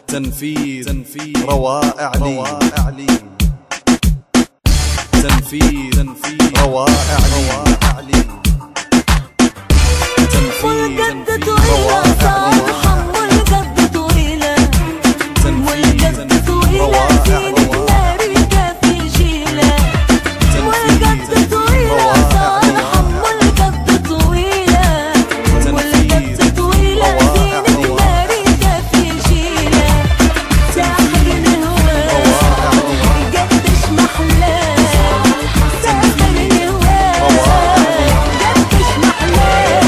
تنفيذ روائع لي تنفيذ روائع لي والجد طويلة صالحة والجد طويلة والجد طويلة زينة ماركة في جيلة والجد طويلة صالحة والجد طويلة والجد طويلة زينة ماركة في جيلة ساحر الهوى قديش محلاه ساحر الهوى قديش محلاه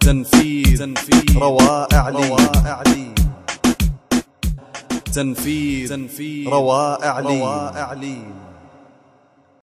تنفيذ روائع لي تنفيذ روائع لي